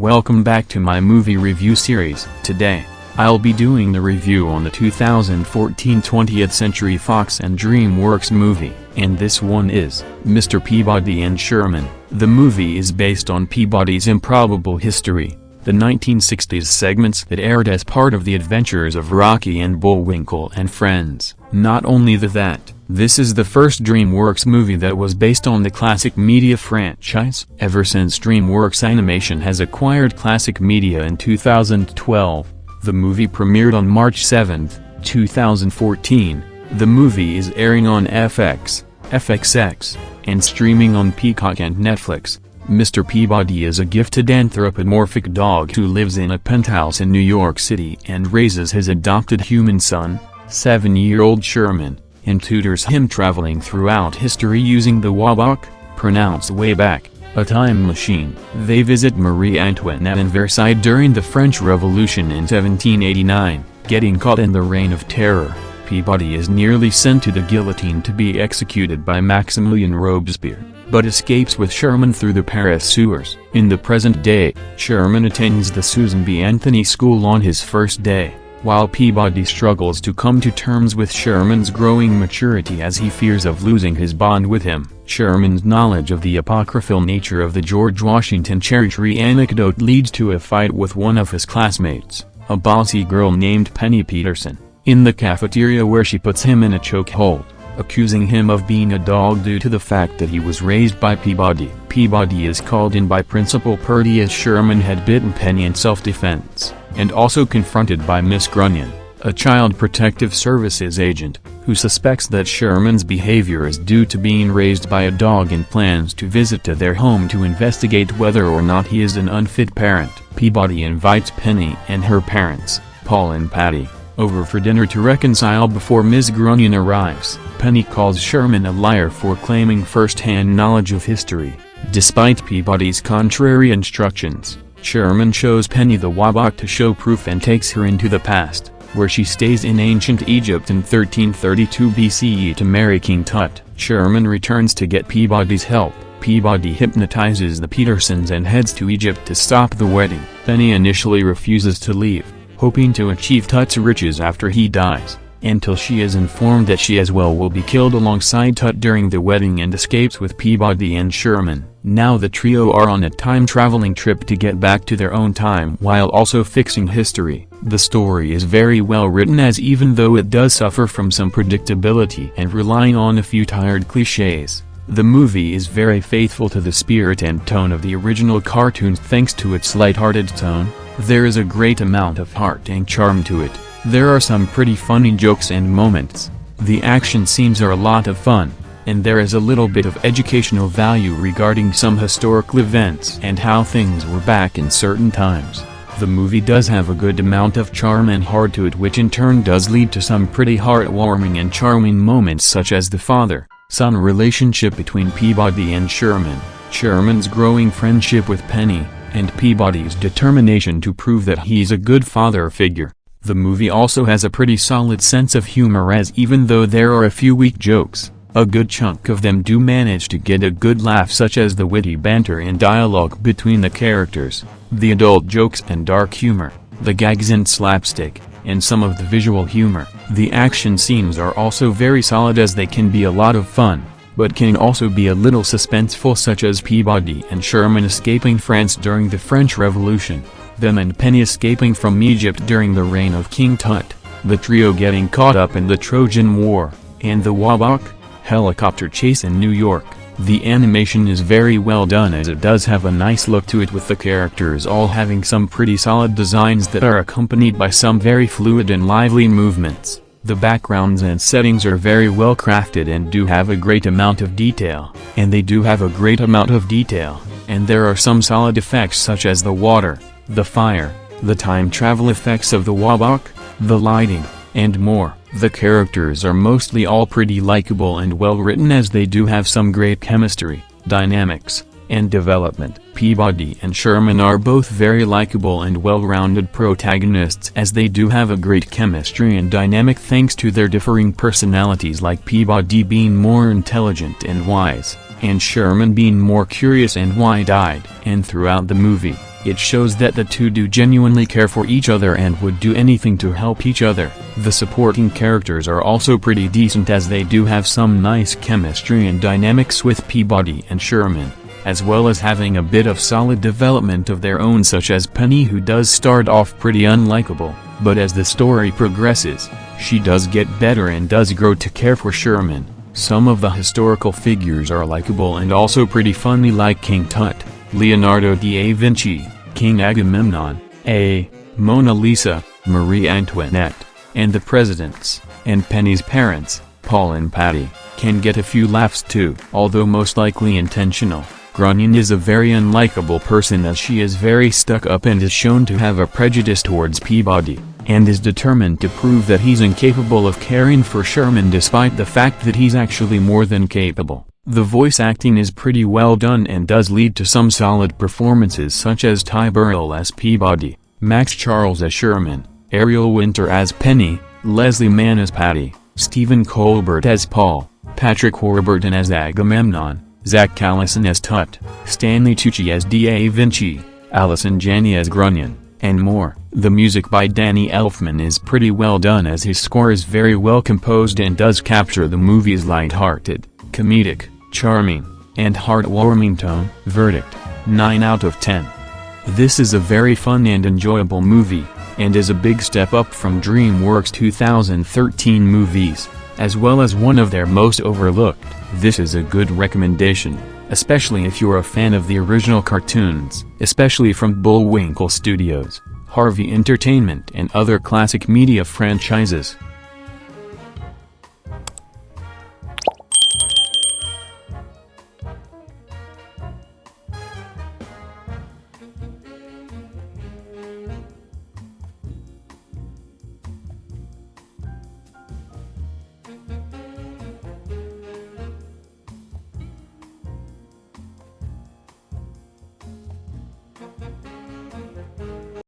Welcome back to my movie review series. Today, I'll be doing the review on the 2014 20th Century Fox and DreamWorks movie, and this one is Mr. Peabody and Sherman. The movie is based on Peabody's improbable history, the 1960s segments that aired as part of the adventures of Rocky and Bullwinkle and Friends. Not only that, this is the first DreamWorks movie that was based on the Classic Media franchise. Ever since DreamWorks Animation has acquired Classic Media in 2012, the movie premiered on March 7, 2014. The movie is airing on FX, FXX, and streaming on Peacock and Netflix. Mr. Peabody is a gifted anthropomorphic dog who lives in a penthouse in New York City and raises his adopted human son, 7-year-old Sherman, and tutors him traveling throughout history using the Wabach, pronounced way back, a time machine. They visit Marie Antoinette in Versailles during the French Revolution in 1789, getting caught in the Reign of Terror. Peabody is nearly sent to the guillotine to be executed by Maximilian Robespierre, but escapes with Sherman through the Paris sewers. In the present day, Sherman attends the Susan B. Anthony School on his first day, while Peabody struggles to come to terms with Sherman's growing maturity as he fears of losing his bond with him. Sherman's knowledge of the apocryphal nature of the George Washington cherry tree anecdote leads to a fight with one of his classmates, a bossy girl named Penny Peterson, in the cafeteria where she puts him in a chokehold, accusing him of being a dog due to the fact that he was raised by Peabody. Peabody is called in by Principal Purdy as Sherman had bitten Penny in self-defense, and also confronted by Miss Grunion, a Child Protective Services agent, who suspects that Sherman's behavior is due to being raised by a dog and plans to visit to their home to investigate whether or not he is an unfit parent. Peabody invites Penny and her parents, Paul and Patty, over for dinner to reconcile before Miss Grunion arrives. Penny calls Sherman a liar for claiming first-hand knowledge of history. Despite Peabody's contrary instructions, Sherman shows Penny the Wabach to show proof and takes her into the past, where she stays in ancient Egypt in 1332 BCE to marry King Tut. Sherman returns to get Peabody's help. Peabody hypnotizes the Petersons and heads to Egypt to stop the wedding. Penny initially refuses to leave, hoping to achieve Tut's riches after he dies, until she is informed that she as well will be killed alongside Tut during the wedding and escapes with Peabody and Sherman. Now the trio are on a time-traveling trip to get back to their own time while also fixing history. The story is very well written, as even though it does suffer from some predictability and relying on a few tired cliches, the movie is very faithful to the spirit and tone of the original cartoons thanks to its light-hearted tone. There is a great amount of heart and charm to it. There are some pretty funny jokes and moments. The action scenes are a lot of fun, and there is a little bit of educational value regarding some historical events and how things were back in certain times. The movie does have a good amount of charm and heart to it, which in turn does lead to some pretty heartwarming and charming moments such as the father-son relationship between Peabody and Sherman, Sherman's growing friendship with Penny, and Peabody's determination to prove that he's a good father figure. The movie also has a pretty solid sense of humor, as even though there are a few weak jokes, a good chunk of them do manage to get a good laugh, such as the witty banter and dialogue between the characters, the adult jokes and dark humor, the gags and slapstick, and some of the visual humor. The action scenes are also very solid, as they can be a lot of fun, but can also be a little suspenseful, such as Peabody and Sherman escaping France during the French Revolution, them and Penny escaping from Egypt during the reign of King Tut, the trio getting caught up in the Trojan War, and the Wabach helicopter chase in New York. The animation is very well done, as it does have a nice look to it, with the characters all having some pretty solid designs that are accompanied by some very fluid and lively movements. The backgrounds and settings are very well crafted and do have a great amount of detail, and there are some solid effects such as the water, the fire, the time travel effects of the Wabach, the lighting, and more. The characters are mostly all pretty likable and well written, as they do have some great chemistry, dynamics, and development. Peabody and Sherman are both very likable and well-rounded protagonists, as they do have a great chemistry and dynamic thanks to their differing personalities, like Peabody being more intelligent and wise, and Sherman being more curious and wide-eyed. And throughout the movie, It shows that the two do genuinely care for each other and would do anything to help each other. The supporting characters are also pretty decent, as they do have some nice chemistry and dynamics with Peabody and Sherman, as well as having a bit of solid development of their own, such as Penny, who does start off pretty unlikable, but as the story progresses, she does get better and does grow to care for Sherman. Some of the historical figures are likable and also pretty funny, like King Tut, Leonardo da Vinci, King Agamemnon, Mona Lisa, Marie Antoinette, and the presidents, and Penny's parents, Paul and Patty, can get a few laughs too. Although most likely intentional, Grunion is a very unlikable person, as she is very stuck up and is shown to have a prejudice towards Peabody, and is determined to prove that he's incapable of caring for Sherman despite the fact that he's actually more than capable. The voice acting is pretty well done and does lead to some solid performances, such as Ty Burrell as Peabody, Max Charles as Sherman, Ariel Winter as Penny, Leslie Mann as Patty, Stephen Colbert as Paul, Patrick Warburton as Agamemnon, Zach Callison as Tut, Stanley Tucci as Da Vinci, Allison Janney as Grunion, and more. The music by Danny Elfman is pretty well done, as his score is very well composed and does capture the movie's light-hearted, comedic, charming, and heartwarming tone. Verdict: 9 out of 10. This is a very fun and enjoyable movie, and is a big step up from DreamWorks' 2013 movies, as well as one of their most overlooked. This is a good recommendation, especially if you're a fan of the original cartoons, especially from Bullwinkle Studios, Harvey Entertainment, and other classic media franchises.